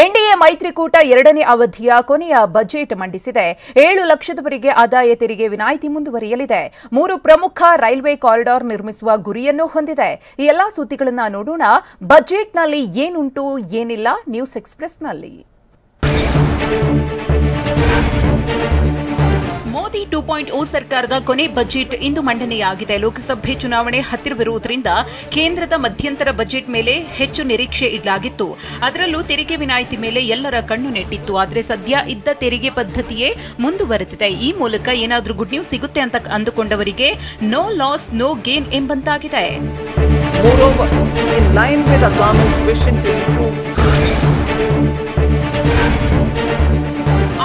NDA ಮೈತ್ರಿಕೂಟ ಎರಡನೇ ಅವಧಿಯ ಕೊನೆಯ ಬಜೆಟ್ ಮಂಡಿಸಿದೆ. 7 ಲಕ್ಷದವರೆಗೆ ಆದಾಯ ತೆರಿಗೆ ವಿನಾಯಿತಿ ಮುಂದುವರಿಯಲಿದೆ. 3 ಪ್ರಮುಖ ರೈಲ್ವೆ ಕಾರಿಡಾರ್ ನಿರ್ಮಿಸುವ ಗುರಿಯನ್ನು ಹೊಂದಿದೆ. ಈ ಎಲ್ಲಾ ಸುದ್ದಿಗಳನ್ನು ನೋಡೋಣ. ಬಜೆಟ್ನಲ್ಲಿ ಏನುಂಟು ಏನಿಲ್ಲ ನ್ಯೂಸ್ ಎಕ್ಸ್‌ಪ್ರೆಸ್‌ನಲ್ಲಿ. ಮೋದಿ 2.0 ಸರ್ಕಾರದ ಕೊನೆ ಬಜೆಟ್ ಇಂದು ಮಂಡನೆಯಾಗಿದೆ. ಲೋಕಸಭೆ ಚುನಾವಣೆ ಹತ್ತಿರವಿರುವುದರಿಂದ ಕೇಂದ್ರದ ಮಧ್ಯಂತರ ಬಜೆಟ್ ಮೇಲೆ ಹೆಚ್ಚು ನಿರೀಕ್ಷೆ ಇಡಲಾಗಿತ್ತು. ಅದರಲ್ಲೂ ತೆರಿಗೆ ವಿನಾಯಿತಿ ಮೇಲೆ ಎಲ್ಲರ ಕಣ್ಣು ನೆಟ್ಟಿತ್ತು. ಆದರೆ ಸದ್ಯ ಇದ್ದ ತೆರಿಗೆ ಪದ್ಧತಿಯೇ ಮುಂದುವರೆದಿದೆ. ಈ ಮೂಲಕ ಏನಾದರೂ ಗುಡ್ ನ್ಯೂಸ್ ಸಿಗುತ್ತೆ ಅಂತ ಅಂದುಕೊಂಡವರಿಗೆ ನೋ ಲಾಸ್ ನೋ ಗೇನ್ ಎಂಬಂತಾಗಿದೆ. Moreover, in line with the government's vision to improve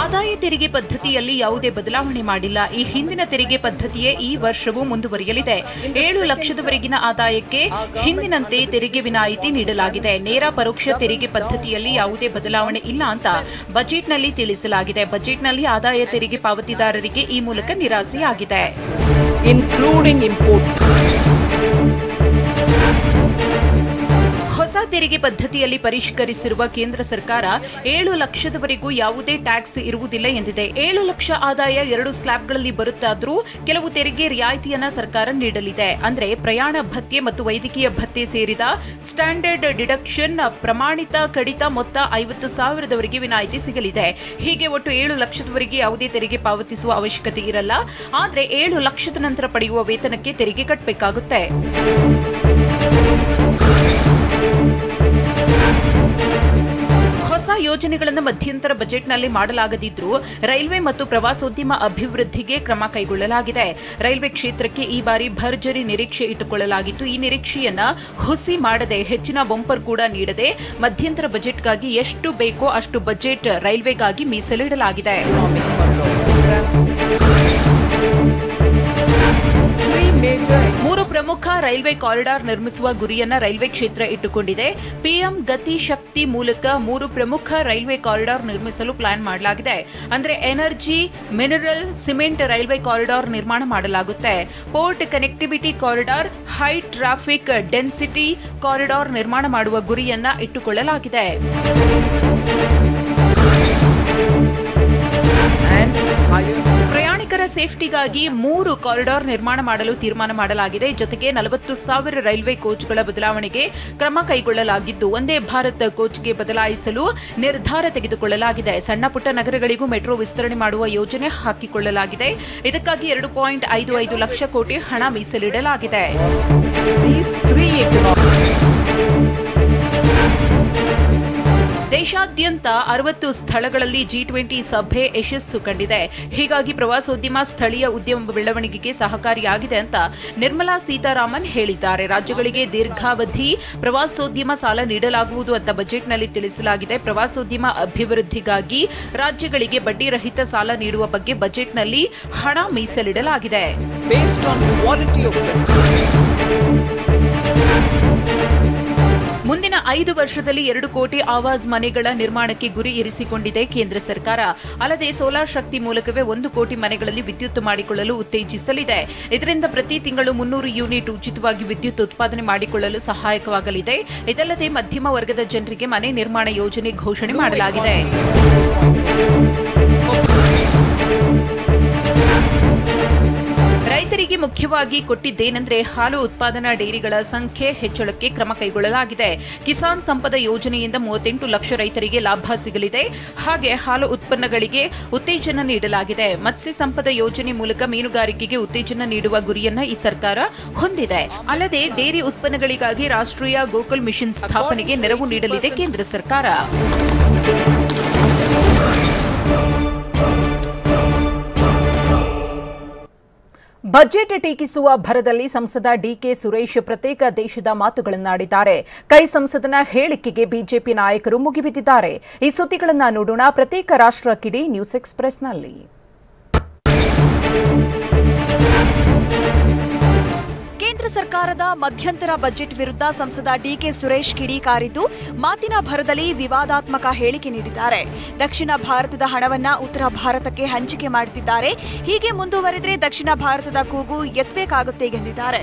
ಆದಾಯ ತೆರಿಗೆ ಪದ್ಧತಿಯಲ್ಲಿ ಯಾವುದೇ ಬದಲಾವಣೆ ಮಾಡಿಲ್ಲ. ಈ ಹಿಂದಿನ ತೆರಿಗೆ ಪದ್ಧತಿಯೇ ಈ ವರ್ಷವೂ ಮುಂದುವರಿಯಲಿದೆ. 7 ಲಕ್ಷದವರೆಗಿನ ಆದಾಯಕ್ಕೆ ಹಿಂದಿನಂತೆ ತೆರಿಗೆ ವಿನಾಯಿತಿ ನೀಡಲಾಗಿದೆ. ನೇರ ಪರೋಕ್ಷ ತೆರಿಗೆ ಪದ್ಧತಿಯಲ್ಲಿ ಯಾವುದೇ ಬದಲಾವಣೆ ಇಲ್ಲ ಅಂತ ಬಜೆಟ್ನಲ್ಲಿ ತಿಳಿಸಲಾಗಿದೆ. ಬಜೆಟ್ನಲ್ಲಿ ಆದಾಯ ತೆರಿಗೆ ಪಾವತಿದಾರರಿಗೆ ಈ ಮೂಲಕ ನಿರಾಸೆಯಾಗಿದೆ. including import. ಹೊಸ ತೆರಿಗೆ ಪದ್ಧತಿಯಲ್ಲಿ ಪರಿಷ್ಕರಿಸಿರುವ ಕೇಂದ್ರ ಸರ್ಕಾರ 7 ಲಕ್ಷದವರೆಗೂ ಯಾವುದೇ ಟ್ಯಾಕ್ಸ್ ಇರುವುದಿಲ್ಲ ಎಂದಿದೆ. 7 ಲಕ್ಷ ಆದಾಯ 2 ಸ್ಲ್ಯಾಬ್ಗಳಲ್ಲಿ ಬರುತ್ತಾದರೂ ಕೆಲವು ತೆರಿಗೆ ರಿಯಾಯಿತಿಯನ್ನ ಸರ್ಕಾರ ನೀಡಲಿದೆ. ಅಂದ್ರೆ ಪ್ರಯಾಣ ಭತ್ಯೆ ಮತ್ತು ವೈದ್ಯಕೀಯ ಭತ್ಯೆ ಸೇರಿದ ಸ್ಟ್ಯಾಂಡರ್ಡ್ ಡಿಡಕ್ಷನ್ ಪ್ರಮಾಣಿತ ಕಡಿತ ಮೊತ್ತ 50,000ದವರೆಗೆ ವಿನಾಯಿತಿ ಸಿಗಲಿದೆ. ಹೀಗೆ ಒಟ್ಟು 7 ಲಕ್ಷದವರೆಗೆ ಯಾವುದೇ ತೆರಿಗೆ ಪಾವತಿಸುವ ಅವಶ್ಯಕತೆ ಇರಲ್ಲ. ಆದರೆ 7 ಲಕ್ಷದ ನಂತರ ಪಡೆಯುವ ವೇತನಕ್ಕೆ ತೆರಿಗೆ ಕಟ್ಟಬೇಕಾಗುತ್ತೆ. ಹೊಸ ಯೋಜನೆಗಳನ್ನು ಮಧ್ಯಂತರ ಬಜೆಟ್ನಲ್ಲಿ ಮಾಡಲಾಗದಿದ್ರೂ ರೈಲ್ವೆ ಮತ್ತು ಪ್ರವಾಸೋದ್ಯಮ ಅಭಿವೃದ್ಧಿಗೆ ಕ್ರಮ ಕೈಗೊಳ್ಳಲಾಗಿದೆ. ರೈಲ್ವೆ ಕ್ಷೇತ್ರಕ್ಕೆ ಈ ಬಾರಿ ಭರ್ಜರಿ ನಿರೀಕ್ಷೆ ಇಟ್ಟುಕೊಳ್ಳಲಾಗಿತ್ತು. ಈ ನಿರೀಕ್ಷೆಯನ್ನ ಹುಸಿ ಮಾಡದೆ ಹೆಚ್ಚಿನ ಬಂಪರ್ ಕೂಡ ನೀಡದೆ ಮಧ್ಯಂತರ ಬಜೆಟ್ಗಾಗಿ ಎಷ್ಟು ಬೇಕೋ ಅಷ್ಟು ಬಜೆಟ್ ರೈಲ್ವೆಗಾಗಿ ಮೀಸಲಿಡಲಾಗಿದೆ. 3 ಪ್ರಮುಖ ರೈಲ್ವೆ ಕಾರಿಡಾರ್ ನಿರ್ಮಿಸುವ ಗುರಿಯನ್ನ ರೈಲ್ವೆ ಕ್ಷೇತ್ರ ಇಟ್ಟುಕೊಂಡಿದೆ. ಪಿಎಂ ಗತಿ ಶಕ್ತಿ ಮೂಲಕ 3 ಪ್ರಮುಖ ರೈಲ್ವೆ ಕಾರಿಡಾರ್ ನಿರ್ಮಿಸಲು ಪ್ಲಾನ್ ಮಾಡಲಾಗಿದೆ. ಅಂದ್ರೆ energy, mineral, cement railway corridor ನಿರ್ಮಾಣ ಮಾಡಲಾಗುತ್ತೆ. Port connectivity corridor, high traffic density corridor ನಿರ್ಮಾಣ ಮಾಡುವ ಗುರಿಯನ್ನ ಇಟ್ಟುಕೊಳ್ಳಲಾಗಿದೆ. ಪ್ರಯಾಣಿಕರ ಸೇಫ್ಟಿಗಾಗಿ 3 ಕಾರಿಡಾರ್ ನಿರ್ಮಾಣ ಮಾಡಲು ತೀರ್ಮಾನ ಮಾಡಲಾಗಿದೆ. ಜೊತೆಗೆ 40,000 ರೈಲ್ವೆ ಕೋಚ್ಗಳ ಬದಲಾವಣೆಗೆ ಕ್ರಮ ಕೈಗೊಳ್ಳಲಾಗಿದ್ದು ಒಂದೇ ಭಾರತ್ ಕೋಚ್ಗೆ ಬದಲಾಯಿಸಲು ನಿರ್ಧಾರ ತೆಗೆದುಕೊಳ್ಳಲಾಗಿದೆ. ಸಣ್ಣ ಪುಟ್ಟ ನಗರಗಳಿಗೂ ಮೆಟ್ರೋ ವಿಸ್ತರಣೆ ಮಾಡುವ ಯೋಜನೆ ಹಾಕಿಕೊಳ್ಳಲಾಗಿದೆ. ಇದಕ್ಕಾಗಿ 2.55 ಲಕ್ಷ ಕೋಟಿ ಹಣ ಮೀಸಲಿಡಲಾಗಿದೆ. ದೇಶಾದ್ಯಂತ 60 ಸ್ಥಳಗಳಲ್ಲಿ G20 ಸಭೆ ಯಶಸ್ಸು ಕಂಡಿದೆ. ಹೀಗಾಗಿ ಪ್ರವಾಸೋದ್ಯಮ ಸ್ಥಳೀಯ ಉದ್ಯಮ ಬೆಳವಣಿಗೆಗೆ ಸಹಕಾರಿಯಾಗಿದೆ ಅಂತ ನಿರ್ಮಲಾ ಸೀತಾರಾಮನ್ ಹೇಳಿದ್ದಾರೆ. ರಾಜ್ಯಗಳಿಗೆ ದೀರ್ಘಾವಧಿ ಪ್ರವಾಸೋದ್ಯಮ ಸಾಲ ನೀಡಲಾಗುವುದು ಅಂತ ಬಜೆಟ್ನಲ್ಲಿ ತಿಳಿಸಲಾಗಿದೆ. ಪ್ರವಾಸೋದ್ಯಮ ಅಭಿವೃದ್ಧಿಗಾಗಿ ರಾಜ್ಯಗಳಿಗೆ ಬಡ್ಡಿ ರಹಿತ ಸಾಲ ನೀಡುವ ಬಗ್ಗೆ ಬಜೆಟ್ನಲ್ಲಿ ಹಣ ಮೀಸಲಿಡಲಾಗಿದೆ. ಮುಂದಿನ 5 ವರ್ಷದಲ್ಲಿ 2 ಕೋಟಿ ಆವಾಸ್ ಮನೆಗಳ ನಿರ್ಮಾಣಕ್ಕೆ ಗುರಿ ಇರಿಸಿಕೊಂಡಿದೆ ಕೇಂದ್ರ ಸರ್ಕಾರ. ಅಲ್ಲದೆ ಸೋಲಾರ್ ಶಕ್ತಿ ಮೂಲಕವೇ 1 ಕೋಟಿ ಮನೆಗಳಲ್ಲಿ ವಿದ್ಯುತ್ ಮಾಡಿಕೊಳ್ಳಲು ಉತ್ತೇಜಿಸಲಿದೆ. ಇದರಿಂದ ಪ್ರತಿ ತಿಂಗಳು 300 ಯೂನಿಟ್ ಉಚಿತವಾಗಿ ವಿದ್ಯುತ್ ಉತ್ಪಾದನೆ ಮಾಡಿಕೊಳ್ಳಲು ಸಹಾಯಕವಾಗಲಿದೆ. ಇದಲ್ಲದೆ ಮಧ್ಯಮ ವರ್ಗದ ಜನರಿಗೆ ಮನೆ ನಿರ್ಮಾಣ ಯೋಜನೆ ಘೋಷಣೆ ಮಾಡಲಾಗಿದೆ. ರೈತರಿಗೆ ಮುಖ್ಯವಾಗಿ ಕೊಟ್ಟಿದ್ದೇನೆಂದ್ರೆ ಹಾಲು ಉತ್ಪಾದನಾ ಡೈರಿಗಳ ಸಂಖ್ಯೆ ಹೆಚ್ಚಳಕ್ಕೆ ಕ್ರಮ ಕೈಗೊಳ್ಳಲಾಗಿದೆ. ಕಿಸಾನ್ ಸಂಪದ ಯೋಜನೆಯಿಂದ 38 ಲಕ್ಷ ರೈತರಿಗೆ ಲಾಭ ಸಿಗಲಿದೆ. ಹಾಗೆ ಹಾಲು ಉತ್ಪನ್ನಗಳಿಗೆ ಉತ್ತೇಜನ ನೀಡಲಾಗಿದೆ. ಮತ್ಸ್ಯ ಸಂಪದ ಯೋಜನೆ ಮೂಲಕ ಮೀನುಗಾರಿಕೆಗೆ ಉತ್ತೇಜನ ನೀಡುವ ಗುರಿಯನ್ನ ಈ ಸರ್ಕಾರ ಹೊಂದಿದೆ. ಅಲ್ಲದೆ ಡೈರಿ ಉತ್ಪನ್ನಗಳಿಗಾಗಿ ರಾಷ್ಟ್ರೀಯ ಗೋಕುಲ್ ಮಿಷನ್ ಸ್ಥಾಪನೆಗೆ ನೆರವು ನೀಡಲಿದೆ ಕೇಂದ್ರ ಸರ್ಕಾರ. ಬಜೆಟ್ ಟೀಕಿಸುವ ಭರದಲ್ಲಿ ಸಂಸದ ಡಿಕೆ ಸುರೇಶ್ ಪ್ರತ್ಯೇಕ ದೇಶದ ಮಾತುಗಳನ್ನಾಡಿದ್ದಾರೆ. ಕೈ ಸಂಸದನ ಹೇಳಿಕೆಗೆ ಬಿಜೆಪಿ ನಾಯಕರು ಮುಗಿಬಿದ್ದಿದ್ದಾರೆ. ಈ ಸುದ್ದಿಗಳನ್ನು ನೋಡೋಣ. ಪ್ರತ್ಯೇಕ ರಾಷ್ಟ್ರ ಕಿಡಿ ನ್ಯೂಸ್ ಎಕ್ಸ್‌ಪ್ರೆಸ್‌ನಲ್ಲಿ. ಕೇಂದ್ರ ಸರ್ಕಾರದ ಮಧ್ಯಂತರ ಬಜೆಟ್ ವಿರುದ್ಧ ಸಂಸದ ಡಿಕೆ ಸುರೇಶ್ ಕಿಡಿಕಾರಿದ್ದು ಮಾತಿನ ಭರದಲ್ಲಿ ವಿವಾದಾತ್ಮಕ ಹೇಳಿಕೆ ನೀಡಿದ್ದಾರೆ. ದಕ್ಷಿಣ ಭಾರತದ ಹಣವನ್ನ ಉತ್ತರ ಭಾರತಕ್ಕೆ ಹಂಚಿಕೆ ಮಾಡುತ್ತಿದ್ದಾರೆ. ಹೀಗೆ ಮುಂದುವರೆದರೆ ದಕ್ಷಿಣ ಭಾರತದ ಕೂಗು ಎತ್ತಬೇಕಾಗುತ್ತೆ ಎಂದಿದ್ದಾರೆ.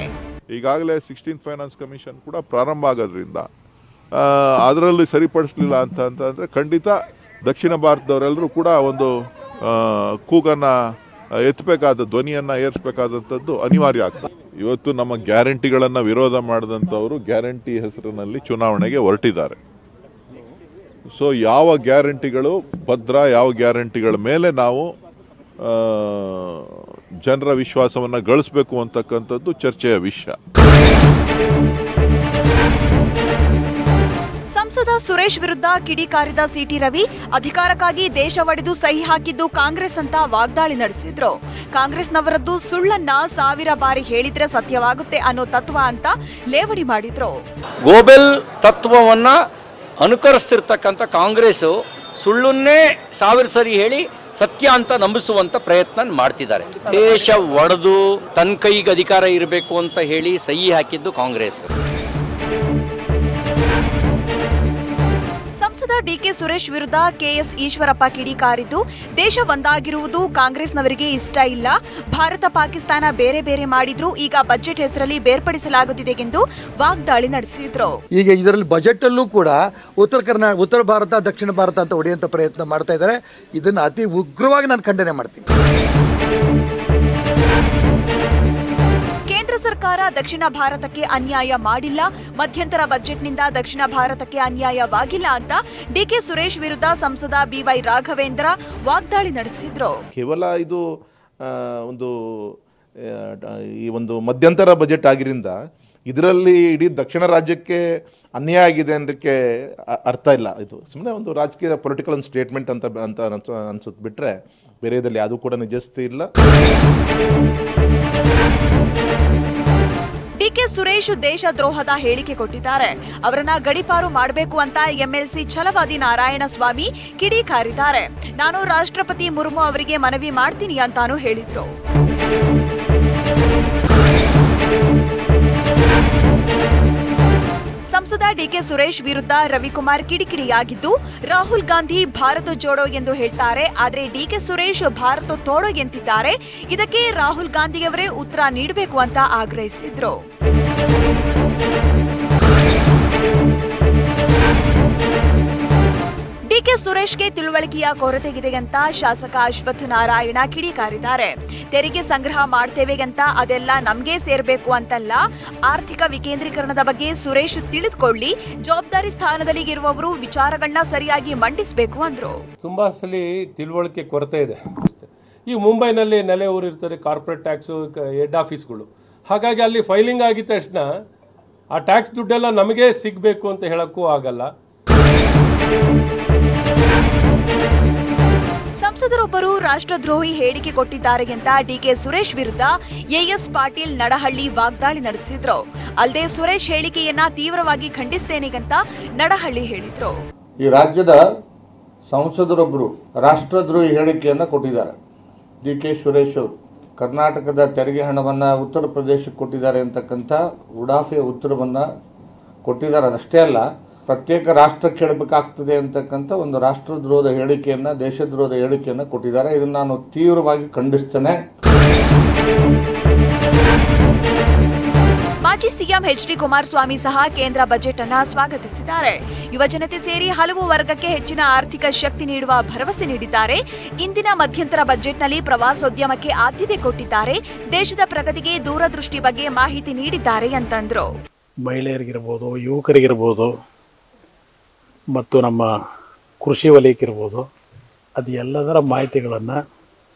ಈಗಾಗಲೇ 16th ಫೈನಾನ್ಸ್ ಕಮಿಷನ್ ಕೂಡ ಪ್ರಾರಂಭ ಆಗೋದ್ರಿಂದ ಅದರಲ್ಲಿ ಸರಿಪಡಿಸಲಿಲ್ಲ ಅಂತಂದರೆ ಖಂಡಿತ ದಕ್ಷಿಣ ಭಾರತದವರೆಲ್ಲರೂ ಕೂಡ ಒಂದು ಕೂಗನ್ನು ಎತ್ತಬೇಕಾದ ಧ್ವನಿಯನ್ನು ಏರಿಸಬೇಕಾದಂಥದ್ದು ಅನಿವಾರ್ಯ ಆಗ್ತದೆ. ಇವತ್ತು ನಮ್ಮ ಗ್ಯಾರಂಟಿಗಳನ್ನು ವಿರೋಧ ಮಾಡಿದಂಥವರು ಗ್ಯಾರಂಟಿ ಹೆಸರಿನಲ್ಲಿ ಚುನಾವಣೆಗೆ ಹೊರಟಿದ್ದಾರೆ. ಸೊ ಯಾವ ಗ್ಯಾರಂಟಿಗಳು ಭದ್ರ, ಯಾವ ಗ್ಯಾರಂಟಿಗಳ ಮೇಲೆ ನಾವು ಜನರ ವಿಶ್ವಾಸವನ್ನು ಗಳಿಸಬೇಕು ಅಂತಕ್ಕಂಥದ್ದು ಚರ್ಚೆಯ ವಿಷಯ. ಸಂಸದ ಸುರೇಶ್ ವಿರುದ್ಧ ಕಿಡಿಕಾರಿದ ಸಿಟಿ ರವಿ ಅಧಿಕಾರಕ್ಕಾಗಿ ದೇಶ ಒಡೆದು ಸಹಿ ಹಾಕಿದ್ದು ಕಾಂಗ್ರೆಸ್ ಅಂತ ವಾಗ್ದಾಳಿ ನಡೆಸಿದ್ರು. ಕಾಂಗ್ರೆಸ್ನವರದ್ದು ಸುಳ್ಳನ್ನ 1000 ಬಾರಿ ಹೇಳಿದ್ರೆ ಸತ್ಯವಾಗುತ್ತೆ ಅನ್ನೋ ತತ್ವ ಅಂತ ಲೇವಡಿ ಮಾಡಿದ್ರು. ಗೋಬೆಲ್ ತತ್ವವನ್ನ ಅನುಕರಿಸ್ತಿರ್ತಕ್ಕಂಥ ಕಾಂಗ್ರೆಸ್ ಸುಳ್ಳನ್ನೇ 1000 ಸರಿ ಹೇಳಿ ಸತ್ಯ ಅಂತ ನಂಬಿಸುವಂತ ಪ್ರಯತ್ನ ಮಾಡ್ತಿದ್ದಾರೆ. ದೇಶ ಒಡೆದು ತನ್ನ ಕೈಗೆ ಅಧಿಕಾರ ಇರಬೇಕು ಅಂತ ಹೇಳಿ ಸಹಿ ಹಾಕಿದ್ದು ಕಾಂಗ್ರೆಸ್. ಸಂಸದ ಡಿಕೆ ಸುರೇಶ್ ವಿರುದ್ಧ ಕೆಎಸ್ ಈಶ್ವರಪ್ಪ ಕಿಡಿಕಾರಿದ್ದು, ದೇಶ ಒಂದಾಗಿರುವುದು ಕಾಂಗ್ರೆಸ್ನವರಿಗೆ ಇಷ್ಟ ಇಲ್ಲ, ಭಾರತ ಪಾಕಿಸ್ತಾನ ಬೇರೆ ಬೇರೆ ಮಾಡಿದ್ರು, ಈಗ ಬಜೆಟ್ ಹೆಸರಲ್ಲಿ ಬೇರ್ಪಡಿಸಲಾಗುತ್ತಿದೆ ಎಂದು ವಾಗ್ದಾಳಿ ನಡೆಸಿದ್ರು. ಈಗ ಇದರಲ್ಲಿ ಬಜೆಟ್ ಅಲ್ಲೂ ಕೂಡ ಉತ್ತರ ಭಾರತ ದಕ್ಷಿಣ ಭಾರತ ಅಂತ ಹೊಡೆಯುವಂತ ಪ್ರಯತ್ನ ಮಾಡ್ತಾ ಇದ್ದಾರೆ. ಇದನ್ನು ಅತಿ ಉಗ್ರವಾಗಿ ನಾನು ಖಂಡನೆ ಮಾಡ್ತೀನಿ. ಕೇಂದ್ರ ಸರ್ಕಾರ ದಕ್ಷಿಣ ಭಾರತಕ್ಕೆ ಅನ್ಯಾಯ ಮಾಡಿಲ್ಲ, ಮಧ್ಯಂತರ ಬಜೆಟ್ನಿಂದ ದಕ್ಷಿಣ ಭಾರತಕ್ಕೆ ಅನ್ಯಾಯವಾಗಿಲ್ಲ ಅಂತ ಡಿಕೆ ಸುರೇಶ್ ವಿರುದ್ಧ ಸಂಸದ ಬಿವೈ ರಾಘವೇಂದ್ರ ವಾಗ್ದಾಳಿ ನಡೆಸಿದ್ರು. ಕೇವಲ ಇದು ಒಂದು ಮಧ್ಯಂತರ ಬಜೆಟ್ ಆಗಿರಿಂದ ಇದರಲ್ಲಿ ಇಡೀ ದಕ್ಷಿಣ ರಾಜ್ಯಕ್ಕೆ ಅನ್ಯಾಯ ಆಗಿದೆ ಅನ್ನೋಕ್ಕೆ ಅರ್ಥ ಇಲ್ಲ. ಇದು ಸುಮ್ಮನೆ ಒಂದು ರಾಜಕೀಯ ಪೊಲಿಟಿಕಲ್ ಒಂದು ಸ್ಟೇಟ್ಮೆಂಟ್ ಅಂತ ಅನ್ಸುತ್ತೆ ಬಿಟ್ರೆ ಬೇರೆ ಇದರಲ್ಲಿ ಯಾವುದೂ ಕೂಡ ನಿಜಸ್ಥಿತಿ ಇಲ್ಲ. ಡಿಕೆ ಸುರೇಶ್ ದೇಶದ್ರೋಹದ ಹೇಳಿಕೆ ಕೊಟ್ಟಿದ್ದಾರೆ. ಅವರನ್ನ ಗಡೀಪಾರು ಮಾಡಬೇಕು ಅಂತ ಎಂಎಲ್ಸಿ ಛಲವಾದಿ ನಾರಾಯಣಸ್ವಾಮಿ ಕಿಡಿಕಾರಿದ್ದಾರೆ. ನಾನು ರಾಷ್ಟ್ರಪತಿ ಮುರ್ಮು ಅವರಿಗೆ ಮನವಿ ಮಾಡ್ತೀನಿ ಅಂತಾನೂ ಹೇಳಿದ್ರು. ಸಂಸದ ಡಿಕೆ ಸುರೇಶ್ ವಿರುದ್ಧ ರವಿಕುಮಾರ್ ಕಿಡಿಕಿಡಿಯಾಗಿದ್ದು, ರಾಹುಲ್ ಗಾಂಧಿ ಭಾರತ ಜೋಡೋ ಎಂದು ಹೇಳ್ತಾರೆ, ಆದರೆ ಡಿಕೆ ಸುರೇಶ್ ಭಾರತ ತೋಡೋ ಎಂತಿದ್ದಾರೆ. ಇದಕ್ಕೆ ರಾಹುಲ್ ಗಾಂಧಿಯವರೇ ಉತ್ತರ ನೀಡಬೇಕು ಅಂತ ಆಗ್ರಹಿಸಿದ್ರು. ಡಿಕೆ ಸುರೇಶ್ಗೆ ತಿಳುವಳಿಕೆಯ ಕೊರತೆಗಿದೆ ಅಂತ ಶಾಸಕ ಅಶ್ವಥ್ ನಾರಾಯಣ ಕಿಡಿಕಾರಿದ್ದಾರೆ. ತೆರಿಗೆ ಸಂಗ್ರಹ ಮಾಡ್ತೇವೆ ಅಂತ ಅದೆಲ್ಲ ನಮ್ಗೆ ಸೇರ್ಬೇಕು ಅಂತಲ್ಲ, ಆರ್ಥಿಕ ವಿಕೇಂದ್ರೀಕರಣದ ಬಗ್ಗೆ ಸುರೇಶ್ ತಿಳಿದುಕೊಳ್ಳಿ, ಜವಾಬ್ದಾರಿ ಸ್ಥಾನದಲ್ಲಿ ಇರುವವರು ವಿಚಾರಗಳನ್ನ ಸರಿಯಾಗಿ ಮಂಡಿಸಬೇಕು ಅಂದ್ರು. ತುಂಬಾ ಸಲ ತಿಳುವಳಿಕೆ ಕೊರತೆ ಇದೆ. ಈ ಮುಂಬೈನಲ್ಲಿ ನೆಲೆ ಊರಿರ್ತಾರೆ ಕಾರ್ಪೊರೇಟ್ ಟ್ಯಾಕ್ಸು ಹೆಡ್ ಆಫೀಸ್ಗಳು. ಹಾಗಾಗಿ ಅಲ್ಲಿ ಫೈಲಿಂಗ್ ಆಗಿದ ತಕ್ಷಣ ಆ ಟ್ಯಾಕ್ಸ್ ದುಡ್ಡೆಲ್ಲ ನಮಗೆ ಸಿಗಬೇಕು ಅಂತ ಹೇಳಕ್ಕೂ ಆಗಲ್ಲ. ಸಂಸದರೊಬ್ಬರು ರಾಷ್ಟ್ರದ್ರೋಹಿ ಹೇಳಿಕೆ ಕೊಟ್ಟಿದ್ದಾರೆ ಅಂತ ಡಿಕೆ ಸುರೇಶ್ ವಿರುದ್ಧ ಎಎಸ್ ಪಾಟೀಲ್ ನಡಹಳ್ಳಿ ವಾಗ್ದಾಳಿ ನಡೆಸಿದ್ರು. ಅಲ್ಲದೆ ಸುರೇಶ್ ಹೇಳಿಕೆಯನ್ನ ತೀವ್ರವಾಗಿ ಖಂಡಿಸ್ತೇನೆ ಅಂತ ನಡಹಳ್ಳಿ ಹೇಳಿದ್ರು. ಈ ರಾಜ್ಯದ ಸಂಸದರೊಬ್ಬರು ರಾಷ್ಟ್ರದ್ರೋಹಿ ಹೇಳಿಕೆಯನ್ನ ಕೊಟ್ಟಿದ್ದಾರೆ. ಡಿಕೆ ಸುರೇಶ್ ಅವರು ಕರ್ನಾಟಕದ ತೆರಿಗೆ ಹಣವನ್ನು ಉತ್ತರ ಪ್ರದೇಶಕ್ಕೆ ಕೊಟ್ಟಿದ್ದಾರೆ ಅಂತಕ್ಕಂಥ ಉಡಾಫೆ ಉತ್ತರವನ್ನು ಕೊಟ್ಟಿದ್ದಾರೆ. ಅದಷ್ಟೇ ಅಲ್ಲ, ಪ್ರತ್ಯೇಕ ರಾಷ್ಟ್ರ ಕೇಳಬೇಕಾಗ್ತದೆ ಅಂತಕ್ಕಂಥ ಒಂದು ರಾಷ್ಟ್ರದ್ರೋಹದ ಹೇಳಿಕೆಯನ್ನು, ದೇಶದ್ರೋಹದ ಹೇಳಿಕೆಯನ್ನು ಕೊಟ್ಟಿದ್ದಾರೆ. ಇದನ್ನು ನಾನು ತೀವ್ರವಾಗಿ ಖಂಡಿಸ್ತೇನೆ. ಮಾಜಿ ಸಿಎಂ ಎಚ್ಡಿ ಕುಮಾರಸ್ವಾಮಿ ಸಹ ಕೇಂದ್ರ ಬಜೆಟ್ ಅನ್ನ ಸ್ವಾಗತಿಸಿದ್ದಾರೆ. ಯುವಜನತೆ ಸೇರಿ ಹಲವು ವರ್ಗಕ್ಕೆ ಹೆಚ್ಚಿನ ಆರ್ಥಿಕ ಶಕ್ತಿ ನೀಡುವ ಭರವಸೆ ನೀಡಿದ್ದಾರೆ. ಇಂದಿನ ಮಧ್ಯಂತರ ಬಜೆಟ್ನಲ್ಲಿ ಪ್ರವಾಸೋದ್ಯಮಕ್ಕೆ ಆದ್ಯತೆ ಕೊಟ್ಟಿದ್ದಾರೆ. ದೇಶದ ಪ್ರಗತಿಗೆ ದೂರದೃಷ್ಟಿ ಬಗ್ಗೆ ಮಾಹಿತಿ ನೀಡಿದ್ದಾರೆ ಅಂತಂದ್ರು. ಮಹಿಳೆಯರಿಗಿರ್ಬೋದು, ಯುವಕರಿಗಿರ್ಬೋದು ಮತ್ತು ನಮ್ಮ ಕೃಷಿ ವಲಯಕ್ಕಿರ್ಬೋದು, ಅದು ಎಲ್ಲದರ ಮಾಹಿತಿಗಳನ್ನು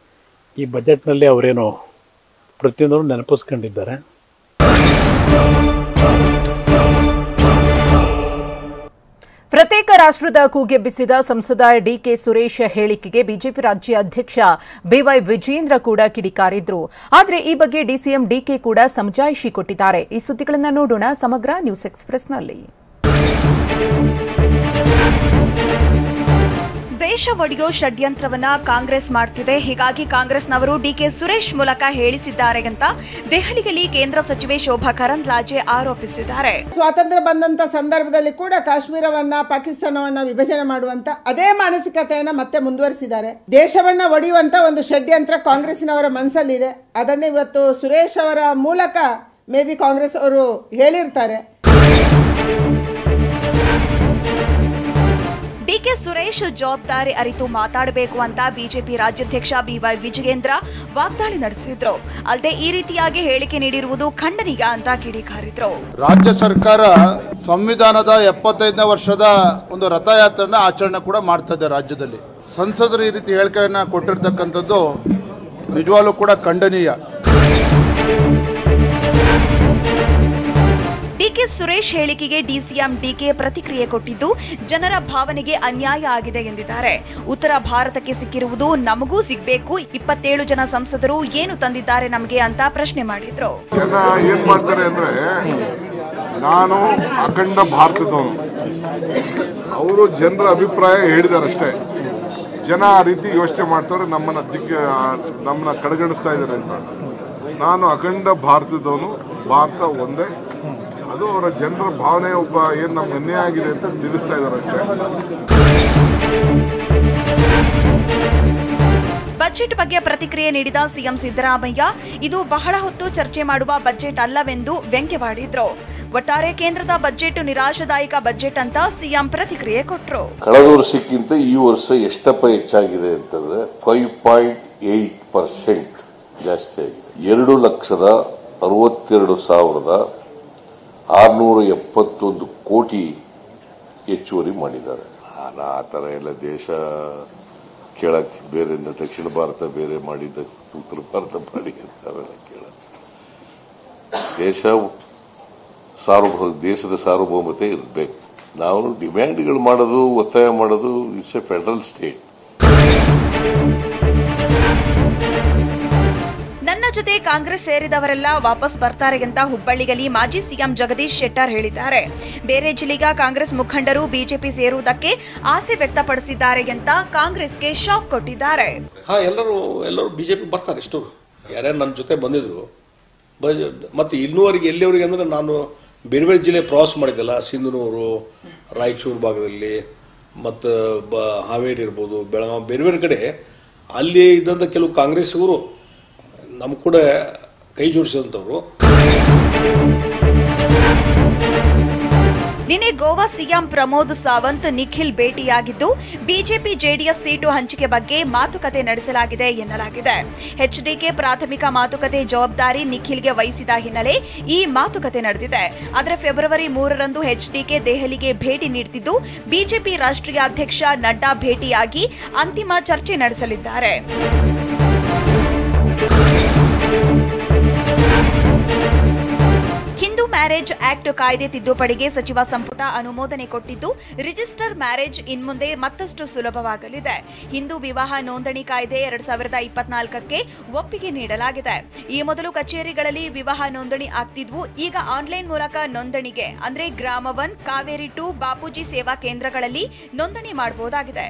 ಈ ಬಜೆಟ್ನಲ್ಲಿ ಅವರೇನು ಪ್ರತಿಯೊಂದನ್ನು ನೆನಪಿಸ್ಕೊಂಡಿದ್ದಾರೆ. ಪ್ರತ್ಯೇಕ ರಾಷ್ಟ್ರದ ಕೂಗೆಬ್ಬಿಸಿದ ಸಂಸದ ಡಿಕೆ ಸುರೇಶ್ ಹೇಳಿಕೆಗೆ ಬಿಜೆಪಿ ರಾಜ್ಯ ಅಧ್ಯಕ್ಷ ಬಿವೈ ವಿಜೇಂದ್ರ ಕೂಡ ಕಿಡಿಕಾರಿದ್ರು. ಆದರೆ ಈ ಬಗ್ಗೆ ಡಿಸಿಎಂ ಡಿಕೆ ಕೂಡ ಸಮಜಾಯಿಷಿ ಕೊಟ್ಟಿದ್ದಾರೆ. ಈ ಸುದ್ದಿಗಳನ್ನು ನೋಡೋಣ ಸಮಗ್ರ ನ್ಯೂಸ್ ಎಕ್ಸ್‌ಪ್ರೆಸ್‌ನಲ್ಲಿ. ದೇಶ ಒಡೆಯೋ ಷಡ್ಯಂತ್ರವನ್ನ ಕಾಂಗ್ರೆಸ್ ಮಾಡ್ತಿದೆ. ಹೀಗಾಗಿ ಕಾಂಗ್ರೆಸ್ನವರು ಡಿಕೆ ಸುರೇಶ್ ಮೂಲಕ ಹೇಳಿಸಿದ್ದಾರೆ ಅಂತ ದೆಹಲಿಯಲ್ಲಿ ಕೇಂದ್ರ ಸಚಿವೆ ಶೋಭಾ ಕರಂದ್ಲಾಜೆ ಆರೋಪಿಸಿದ್ದಾರೆ. ಸ್ವಾತಂತ್ರ್ಯ ಬಂದಂತ ಸಂದರ್ಭದಲ್ಲಿ ಕೂಡ ಕಾಶ್ಮೀರವನ್ನ ಪಾಕಿಸ್ತಾನವನ್ನ ವಿಭಜನೆ ಮಾಡುವಂತ ಅದೇ ಮಾನಸಿಕತೆಯನ್ನ ಮತ್ತೆ ಮುಂದುವರಿಸಿದ್ದಾರೆ. ದೇಶವನ್ನ ಒಡೆಯುವಂತ ಒಂದು ಷಡ್ಯಂತ್ರ ಕಾಂಗ್ರೆಸ್ಸಿನವರ ಮನಸ್ಸಲ್ಲಿದೆ. ಅದನ್ನ ಇವತ್ತು ಸುರೇಶ್ ಅವರ ಮೂಲಕ ಮೇ ಬಿ ಕಾಂಗ್ರೆಸ್ ಅವರು ಹೇಳಿರ್ತಾರೆ. ಡಿಕೆ ಸುರೇಶ್ ಜವಾಬ್ದಾರಿ ಅರಿತು ಮಾತಾಡಬೇಕು ಅಂತ ಬಿಜೆಪಿ ರಾಜ್ಯಾಧ್ಯಕ್ಷ ಬಿವೈ ವಿಜಯೇಂದ್ರ ವಾಗ್ದಾಳಿ ನಡೆಸಿದ್ರು. ಅಲ್ಲದೆ ಈ ರೀತಿಯಾಗಿ ಹೇಳಿಕೆ ನೀಡಿರುವುದು ಖಂಡನೀಯ ಅಂತ ಕಿಡಿಕಾರಿದ್ರು. ರಾಜ್ಯ ಸರ್ಕಾರ ಸಂವಿಧಾನದ 75ನೇ ವರ್ಷದ ಒಂದು ರಥಯಾತ್ರೆನ ಆಚರಣೆ ಕೂಡ ಮಾಡ್ತಾ ಇದೆ. ರಾಜ್ಯದಲ್ಲಿ ಸಂಸದರು ಈ ರೀತಿ ಹೇಳಿಕೆಯನ್ನ ಕೊಟ್ಟಿರ್ತಕ್ಕಂಥದ್ದು ನಿಜವಾಗ್ಲೂ ಕೂಡ ಖಂಡನೀಯ. ಡಿಕೆ ಸುರೇಶ್ ಹೇಳಿಕೆಗೆ ಡಿಸಿಎಂ ಡಿಕೆ ಪ್ರತಿಕ್ರಿಯೆ ಕೊಟ್ಟಿದ್ದು ಜನರ ಭಾವನೆಗೆ ಅನ್ಯಾಯ ಆಗಿದೆ ಎಂದಿದ್ದಾರೆ. ಉತ್ತರ ಭಾರತಕ್ಕೆ ಸಿಕ್ಕಿರುವುದು ನಮಗೂ ಸಿಗಬೇಕು, 27 ಜನ ಸಂಸದರು ಏನು ತಂದಿದ್ದಾರೆ ನಮಗೆ ಅಂತ ಪ್ರಶ್ನೆ ಮಾಡಿದ್ರು. ಜನ ಏನ್ ಮಾಡ್ತಾರೆ ಅಂದ್ರೆ, ನಾನು ಅಖಂಡ ಭಾರತದವನು, ಅವರು ಜನರ ಅಭಿಪ್ರಾಯ ಹೇಳಿದಾರಷ್ಟೇ. ಜನ ಆ ರೀತಿ ಯೋಚನೆ ಮಾಡ್ತಾರೆ, ನಮ್ಮನ್ನ ಕಡೆಗಣಿಸ್ತಾ ಇದ್ದಾರೆ ಅಂತ. ನಾನು ಅಖಂಡ ಭಾರತದವನು, ಭಾರತ ಒಂದೇ, ಅದು ಅವರ ಜನರ ಭಾವನೆ, ಒಬ್ಬ ಏನು ನಮ್ಗೆ ಅನ್ಯಾಯ ಆಗಿದೆ ಅಂತ ತಿಳಿಸ್ತಾ ಇದ್ದಾರೆ ಅಷ್ಟೇ. ಬಜೆಟ್ ಬಗ್ಗೆ ಪ್ರತಿಕ್ರಿಯೆ ನೀಡಿದ ಸಿಎಂ ಸಿದ್ದರಾಮಯ್ಯ, ಇದು ಬಹಳ ಹೊತ್ತು ಚರ್ಚೆ ಮಾಡುವ ಬಜೆಟ್ ಅಲ್ಲವೆಂದು ವ್ಯಂಗ್ಯವಾಡಿದ್ರು. ಒಟ್ಟಾರೆ ಕೇಂದ್ರದ ಬಜೆಟ್ ನಿರಾಶಾದಾಯಕ ಬಜೆಟ್ ಅಂತ ಸಿಎಂ ಪ್ರತಿಕ್ರಿಯೆ ಕೊಟ್ಟರು. ಕಳೆದ ವರ್ಷಕ್ಕಿಂತ ಈ ವರ್ಷ ಎಷ್ಟಪ್ಪ ಹೆಚ್ಚಾಗಿದೆ ಅಂತಂದ್ರೆ 5.8% ಜಾಸ್ತಿ ಆಗಿದೆ. 2,62,671 ಕೋಟಿ ಹೆಚ್ಚುವರಿ ಮಾಡಿದ್ದಾರೆ. ಆ ತರ ಎಲ್ಲ ದೇಶ ಕೇಳಕ್ ಬೇರೆ, ದಕ್ಷಿಣ ಭಾರತ ಬೇರೆ ಮಾಡಿದ್ದ, ಉತ್ತರ ಭಾರತ ಮಾಡಿ ಅಂತಾವೆಲ್ಲ ಕೇಳಕ್. ದೇಶದ ಸಾರ್ವಭೌಮತೆ ಇರಬೇಕು. ನಾವು ಡಿಮ್ಯಾಂಡ್ಗಳು ಮಾಡೋದು, ಒತ್ತಾಯ ಮಾಡೋದು, ಇಟ್ಸ್ ಎ ಫೆಡರಲ್ ಸ್ಟೇಟ್. ನನ್ನ ಜೊತೆ ಕಾಂಗ್ರೆಸ್ ಸೇರಿದವರೆಲ್ಲ ವಾಪಸ್ ಬರ್ತಾರೆ ಅಂತ ಹುಬ್ಬಳ್ಳಿಯಲ್ಲಿ ಮಾಜಿ ಸಿಎಂ ಜಗದೀಶ್ ಶೆಟ್ಟರ್ ಹೇಳಿದ್ದಾರೆ. ಬೇರೆ ಜಿಲ್ಲೆಗ ಕಾಂಗ್ರೆಸ್ ಮುಖಂಡರು ಬಿಜೆಪಿ ಸೇರುವುದಕ್ಕೆ ಆಸೆ ವ್ಯಕ್ತಪಡಿಸಿದ್ದಾರೆ ಅಂತ ಕಾಂಗ್ರೆಸ್ಗೆ ಶಾಕ್ ಕೊಟ್ಟಿದ್ದಾರೆ. ಎಲ್ಲರೂ ಬಿಜೆಪಿ ಬರ್ತಾರೆ. ಎಷ್ಟು ಯಾರ್ಯಾರು ನನ್ನ ಜೊತೆ ಬಂದಿದ್ರು, ಮತ್ತೆ ಇನ್ನೂವರೆಗೆ ಎಲ್ಲಿವರೆಗೆ ಅಂದ್ರೆ, ನಾನು ಬೇರೆ ಬೇರೆ ಜಿಲ್ಲೆ ಪ್ರವಾಸ ಮಾಡಿದ್ದೆಲ್ಲ, ಸಿಂಧನೂರು, ರಾಯಚೂರು ಭಾಗದಲ್ಲಿ, ಮತ್ತು ಹಾವೇರಿ ಇರ್ಬೋದು, ಬೆಳಗಾವಿ, ಬೇರೆ ಬೇರೆ ಕಡೆ ಅಲ್ಲಿ ಇದ್ದಂಥ ಕೆಲವು ಕಾಂಗ್ರೆಸ್ಸಿಗರು ನಮ್ಮ ಕೂಡ ಕೈ ಜೋಡಿಸಿದಂಥವ್ರು. ನಿನ್ನೆ ಗೋವಾ ಸಿಎಂ ಪ್ರಮೋದ್ ಸಾವಂತ್ ನಿಖಿಲ್ ಭೇಟಿಯಾಗಿದ್ದು ಬಿಜೆಪಿ ಜೆಡಿಎಸ್ ಸೀಟು ಹಂಚಿಕೆ ಬಗ್ಗೆ ಮಾತುಕತೆ ನಡೆಸಲಾಗಿದೆ ಎನ್ನಲಾಗಿದೆ. ಎಚ್ಡಿಕೆ ಪ್ರಾಥಮಿಕ ಮಾತುಕತೆ ಜವಾಬ್ದಾರಿ ನಿಖಿಲ್ಗೆ ವಹಿಸಿದ ಹಿನ್ನೆಲೆ ಈ ಮಾತುಕತೆ ನಡೆದಿದೆ. ಆದರೆ ಫೆಬ್ರವರಿ 3ರಂದು ಎಚ್ಡಿಕೆ ದೆಹಲಿಗೆ ಭೇಟಿ ನೀಡುತ್ತಿದ್ದು ಬಿಜೆಪಿ ರಾಷ್ಟ್ರೀಯ ಅಧ್ಯಕ್ಷ ನಡ್ಡಾ ಭೇಟಿಯಾಗಿ ಅಂತಿಮ ಚರ್ಚೆ ನಡೆಸಲಿದ್ದಾರೆ. ಹಿಂದೂ ಮ್ಯಾರೇಜ್ ಆಕ್ಟ್ ಕಾಯ್ದೆ ತಿದ್ದುಪಡಿಗೆ ಸಚಿವ ಸಂಪುಟ ಅನುಮೋದನೆ ಕೊಟ್ಟಿದ್ದು ರಿಜಿಸ್ಟರ್ ಮ್ಯಾರೇಜ್ ಇನ್ಮುಂದೆ ಮತ್ತಷ್ಟು ಸುಲಭವಾಗಲಿದೆ. ಹಿಂದೂ ವಿವಾಹ ನೋಂದಣಿ ಕಾಯ್ದೆ 2024ಕ್ಕೆ ಒಪ್ಪಿಗೆ ನೀಡಲಾಗಿದೆ. ಈ ಮೊದಲು ಕಚೇರಿಗಳಲ್ಲಿ ವಿವಾಹ ನೋಂದಣಿ ಆಗ್ತಿದ್ವು. ಈಗ ಆನ್ಲೈನ್ ಮೂಲಕ ನೋಂದಣಿಗೆ ಅಂದ್ರೆ ಗ್ರಾಮ 1, ಕಾವೇರಿ 2, ಬಾಪೂಜಿ ಸೇವಾ ಕೇಂದ್ರಗಳಲ್ಲಿ ನೋಂದಣಿ ಮಾಡಬಹುದಾಗಿದೆ.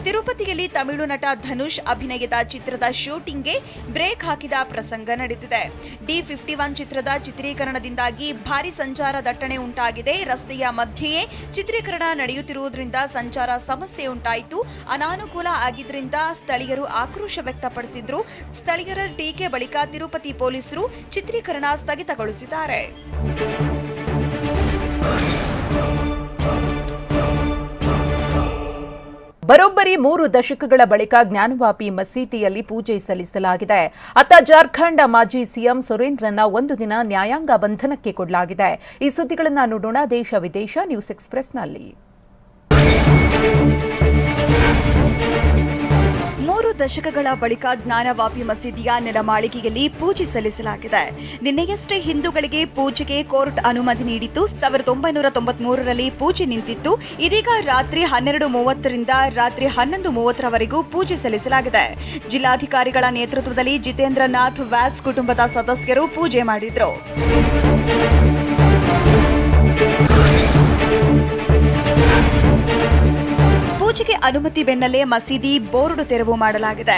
ತಿರುಪತಿಯಲ್ಲಿ ತಮಿಳು ನಟ ಧನುಷ್ ಅಭಿನಯದ ಚಿತ್ರದ ಶೂಟಿಂಗ್ಗೆ ಬ್ರೇಕ್ ಹಾಕಿದ ಪ್ರಸಂಗ ನಡೆದಿದೆ. D51 ಚಿತ್ರದ ಚಿತ್ರೀಕರಣದಿಂದಾಗಿ ಭಾರಿ ಸಂಚಾರ ದಟ್ಟಣೆ ಉಂಟಾಗಿದೆ. ರಸ್ತೆಯ ಮಧ್ಯೆಯೇ ಚಿತ್ರೀಕರಣ ನಡೆಯುತ್ತಿರುವುದರಿಂದ ಸಂಚಾರ ಸಮಸ್ಯೆ ಉಂಟಾಯಿತು. ಅನಾನುಕೂಲ ಆಗಿದ್ದರಿಂದ ಸ್ಥಳೀಯರು ಆಕ್ರೋಶ ವ್ಯಕ್ತಪಡಿಸಿದ್ರು. ಸ್ಥಳೀಯರ ಟೀಕೆ ಬಳಿಕ ತಿರುಪತಿ ಪೊಲೀಸರು ಚಿತ್ರೀಕರಣ ಸ್ಥಗಿತಗೊಳಿಸಿದ್ದಾರೆ. ಬರೋಬ್ಬರಿ 3 ದಶಕಗಳ ಬಳಿಕ ಜ್ಞಾನವಾಪಿ ಮಸೀದಿಯಲ್ಲಿ ಪೂಜೆ ಸಲ್ಲಿಸಲಾಗಿದೆ. ಅತ್ತ ಜಾರ್ಖಂಡ್ ಮಾಜಿ ಸಿಎಂ ಸುರೇಂದ್ರನ್ನ 1 ದಿನ ನ್ಯಾಯಾಂಗ ಬಂಧನಕ್ಕೆ ಕೊಡಲಾಗಿದೆ. ಈ ಸುದ್ದಿಗಳನ್ನು ನೋಡೋಣ ದೇಶ ವಿದೇಶ ನ್ಯೂಸ್ ಎಕ್ಸ್‌ಪ್ರೆಸ್‌ನಲ್ಲಿ. 3 ದಶಕಗಳ ಬಳಿಕ ಜ್ಞಾನವಾಪಿ ಮಸೀದಿಯ ನೆಲಮಾಳಿಗೆಯಲ್ಲಿ ಪೂಜೆ ಸಲ್ಲಿಸಲಾಗಿದೆ. ನಿನ್ನೆಯಷ್ಟೇ ಹಿಂದೂಗಳಿಗೆ ಪೂಜೆಗೆ ಕೋರ್ಟ್ ಅನುಮತಿ ನೀಡಿತ್ತು. 1993ರಲ್ಲಿ ಪೂಜೆ ನಿಂತಿತ್ತು. ಇದೀಗ ರಾತ್ರಿ 12:30ರಿಂದ ರಾತ್ರಿ 11:30ರವರೆಗೂ ಪೂಜೆ ಸಲ್ಲಿಸಲಾಗಿದೆ. ಜಿಲ್ಲಾಧಿಕಾರಿಗಳ ನೇತೃತ್ವದಲ್ಲಿ ಜಿತೇಂದ್ರನಾಥ್ ವ್ಯಾಸ್ ಕುಟುಂಬದ ಸದಸ್ಯರು ಪೂಜೆ ಮಾಡಿದ್ರು. ಪೂಜೆಗೆ ಅನುಮತಿ ಬೆನ್ನಲ್ಲೇ ಮಸೀದಿ ಬೋರ್ಡ್ ತೆರವು ಮಾಡಲಾಗಿದೆ.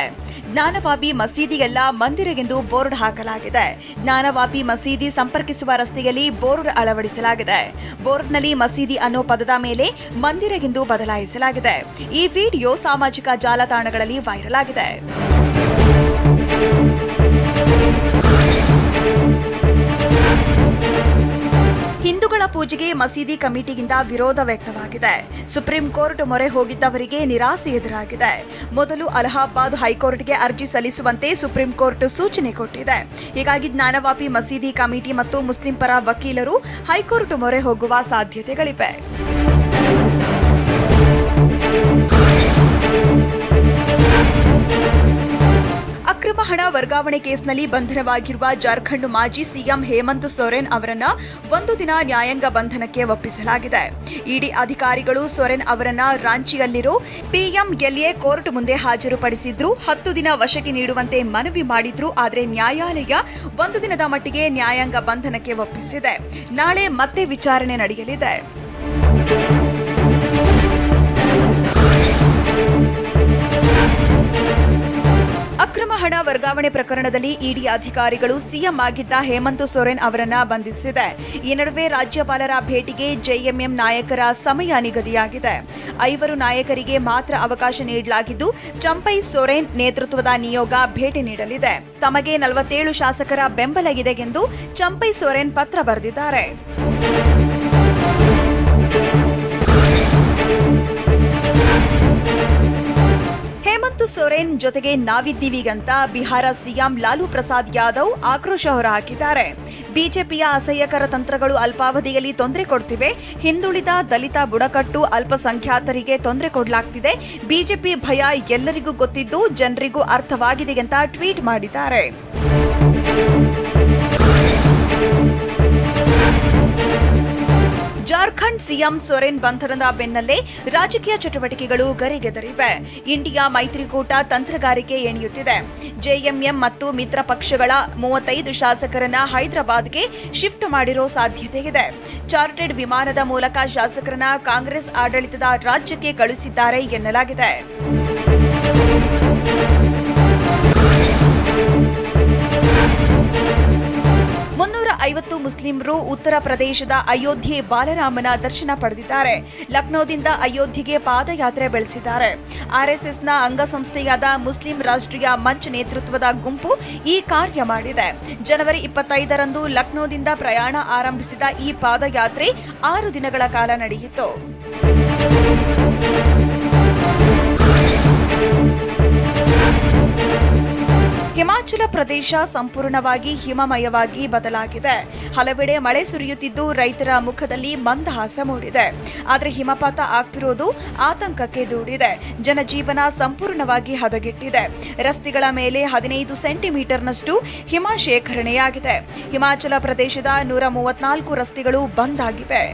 ಜ್ಞಾನವಾಪಿ ಮಸೀದಿಯಲ್ಲ ಮಂದಿರ ಎಂದು ಬೋರ್ಡ್ ಹಾಕಲಾಗಿದೆ. ಜ್ಞಾನವಾಪಿ ಮಸೀದಿ ಸಂಪರ್ಕಿಸುವ ರಸ್ತೆಯಲ್ಲಿ ಬೋರ್ಡ್ ಅಳವಡಿಸಲಾಗಿದೆ. ಬೋರ್ಡ್ನಲ್ಲಿ ಮಸೀದಿ ಅನ್ನೋ ಪದದ ಮೇಲೆ ಮಂದಿರ ಎಂದು ಬದಲಾಯಿಸಲಾಗಿದೆ. ಈ ವಿಡಿಯೋ ಸಾಮಾಜಿಕ ಜಾಲತಾಣಗಳಲ್ಲಿ ವೈರಲ್ ಆಗಿದೆ. ಹಿಂದೂಗಳ ಪೂಜೆಗೆ ಮಸೀದಿ ಕಮಿಟಿಗಿಂತ ವಿರೋಧ ವ್ಯಕ್ತವಾಗಿದೆ. ಸುಪ್ರೀಂ ಕೋರ್ಟ್ ಮೊರೆ ಹೋಗಿದ್ದವರಿಗೆ ನಿರಾಸೆ ಎದುರಾಗಿದೆ. ಮೊದಲು ಅಲಹಾಬಾದ್ ಹೈಕೋರ್ಟ್ಗೆ ಅರ್ಜಿ ಸಲ್ಲಿಸುವಂತೆ ಸುಪ್ರೀಂ ಕೋರ್ಟ್ ಸೂಚನೆ ಕೊಟ್ಟಿದೆ. ಹೀಗಾಗಿ ಜ್ಞಾನವಾಪಿ ಮಸೀದಿ ಕಮಿಟಿ ಮತ್ತು ಮುಸ್ಲಿಂ ಪರ ವಕೀಲರು ಹೈಕೋರ್ಟ್ ಮೊರೆ ಹೋಗುವ ಸಾಧ್ಯತೆಗಳಿವೆ. ಅಕ್ರಮ ಹಣ ವರ್ಗಾವಣೆ ಕೇಸ್ನಲ್ಲಿ ಬಂಧನವಾಗಿರುವ ಜಾರ್ಖಂಡ್ ಮಾಜಿ ಸಿಎಂ ಹೇಮಂತ್ ಸೊರೆನ್ ಅವರನ್ನ 1 ದಿನ ನ್ಯಾಯಾಂಗ ಬಂಧನಕ್ಕೆ ಒಪ್ಪಿಸಲಾಗಿದೆ. ಇಡಿ ಅಧಿಕಾರಿಗಳು ಸೊರೆನ್ ಅವರನ್ನ ರಾಂಚಿಯಲ್ಲಿರೋ ಪಿಎಂಎಲ್ಎ ಕೋರ್ಟ್ ಮುಂದೆ ಹಾಜರುಪಡಿಸಿದ್ರು. 10 ದಿನ ವಶಕ್ಕೆ ನೀಡುವಂತೆ ಮನವಿ ಮಾಡಿದ್ರು. ಆದರೆ ನ್ಯಾಯಾಲಯ 1 ದಿನದ ಮಟ್ಟಿಗೆ ನ್ಯಾಯಾಂಗ ಬಂಧನಕ್ಕೆ ಒಪ್ಪಿಸಿದೆ. ನಾಳೆ ಮತ್ತೆ ವಿಚಾರಣೆ ನಡೆಯಲಿದೆ. ಅಕ್ರಮ ಹಣ ವರ್ಗಾವಣೆ ಪ್ರಕರಣದಲ್ಲಿ ಇಡಿ ಅಧಿಕಾರಿಗಳು ಸಿಎಂ ಆಗಿದ್ದ ಹೇಮಂತ್ ಸೊರೆನ್ ಅವರನ್ನ ಬಂಧಿಸಿದೆ. ಈ ನಡುವೆ ರಾಜ್ಯಪಾಲರ ಭೇಟಿಗೆ ಜೆಎಂಎಂ ನಾಯಕರ ಸಮಯ ನಿಗದಿಯಾಗಿದೆ. 5 ನಾಯಕರಿಗೆ ಮಾತ್ರ ಅವಕಾಶ ನೀಡಲಾಗಿದ್ದು, ಚಂಪೈ ಸೊರೆನ್ ನೇತೃತ್ವದ ನಿಯೋಗ ಭೇಟಿ ನೀಡಲಿದೆ. ತಮಗೆ 47 ಶಾಸಕರ ಬೆಂಬಲ ಇದೆ ಎಂದು ಚಂಪೈ ಸೊರೆನ್ ಪತ್ರ ಬರೆದಿದ್ದಾರೆ. ಹೇಮಂತ್ ಸೊರೆನ್ ಜೊತೆಗೆ ನಾವಿದ್ದೀವಿಗಂತ ಬಿಹಾರ ಸಿಎಂ ಲಾಲು ಪ್ರಸಾದ್ ಯಾದವ್ ಆಕ್ರೋಶ ಹೊರಹಾಕಿದ್ದಾರೆ. ಬಿಜೆಪಿಯ ಅಸಹ್ಯಕರ ತಂತ್ರಗಳು ಅಲ್ಪಾವಧಿಯಲ್ಲಿ ತೊಂದರೆ ಕೊಡ್ತಿವೆ. ಹಿಂದುಳಿದ, ದಲಿತ, ಬುಡಕಟ್ಟು, ಅಲ್ಪಸಂಖ್ಯಾತರಿಗೆ ತೊಂದರೆ ಕೊಡಲಾಗ್ತಿದೆ. ಬಿಜೆಪಿ ಭಯ ಎಲ್ಲರಿಗೂ ಗೊತ್ತಿದ್ದು ಜನರಿಗೂ ಅರ್ಥವಾಗಿದೆ ಅಂತ ಟ್ವೀಟ್ ಮಾಡಿದ್ದಾರೆ. ಜಾರ್ಖಂಡ್ ಸಿಎಂ ಸೊರೆನ್ ಬಂಧನದ ಬೆನ್ನಲ್ಲೇ ರಾಜಕೀಯ ಚಟುವಟಿಕೆಗಳು ಗರಿಗೆದರಿವೆ. ಇಂಡಿಯಾ ಮೈತ್ರಿಕೂಟ ತಂತ್ರಗಾರಿಕೆ ಎಣೆಯುತ್ತಿದೆ. ಜೆಎಂಎಂ ಮತ್ತು ಮಿತ್ರ ಪಕ್ಷಗಳ 35 ಶಾಸಕರನ್ನ ಹೈದರಾಬಾದ್ಗೆ ಶಿಫ್ಟ್ ಮಾಡಿರೋ ಸಾಧ್ಯತೆ ಇದೆ. ಚಾರ್ಟರ್ಡ್ ವಿಮಾನದ ಮೂಲಕ ಶಾಸಕರನ್ನ ಕಾಂಗ್ರೆಸ್ ಆಡಳಿತದ ರಾಜ್ಯಕ್ಕೆ ಕಳುಹಿಸಿದ್ದಾರೆ ಎನ್ನಲಾಗಿದೆ. ಮುಸ್ಲಿಮರು ಉತ್ತರ ಪ್ರದೇಶದ ಅಯೋಧ್ಯೆ ಬಾಲರಾಮನ ದರ್ಶನ ಪಡೆದಿದ್ದಾರೆ. ಲಕ್ನೋದಿಂದ ಅಯೋಧ್ಯೆಗೆ ಪಾದಯಾತ್ರೆ ಬೆಳೆಸಿದ್ದಾರೆ. ಆರ್ಎಸ್ಎಸ್ನ ಅಂಗಸಂಸ್ಥೆಯಾದ ಮುಸ್ಲಿಂ ರಾಷ್ಟ್ರೀಯ ಮಂಚ್ ನೇತೃತ್ವದ ಗುಂಪು ಈ ಕಾರ್ಯ ಮಾಡಿದೆ. ಜನವರಿ 25ರಂದು ಲಕ್ನೋದಿಂದ ಪ್ರಯಾಣ ಆರಂಭಿಸಿದ ಈ ಪಾದಯಾತ್ರೆ 6 ದಿನಗಳ ಕಾಲ ನಡೆಯಿತು. ಹಿಮಾಚಲ ಪ್ರದೇಶ ಸಂಪೂರ್ಣವಾಗಿ ಹಿಮಮಯವಾಗಿ ಬದಲಾಗಿದೆ. ಹಲವೆಡೆ ಮಳೆ ಸುರಿಯುತ್ತಿದ್ದು ರೈತರ ಮುಖದಲ್ಲಿ ಮಂದಹಾಸ ಮೂಡಿದೆ. ಆದರೆ ಹಿಮಪಾತ ಆಗ್ತಿರೋದು ಆತಂಕಕ್ಕೆ ದೂಡಿದೆ. ಜನಜೀವನ ಸಂಪೂರ್ಣವಾಗಿ ಹದಗೆಟ್ಟಿದೆ. ರಸ್ತೆಗಳ ಮೇಲೆ 15 ಸೆಂಟಿಮೀಟರ್ನಷ್ಟು ಹಿಮ ಶೇಖರಣೆಯಾಗಿದೆ. ಹಿಮಾಚಲ ಪ್ರದೇಶದ 134 ರಸ್ತೆಗಳು ಬಂದ್ ಆಗಿವೆ.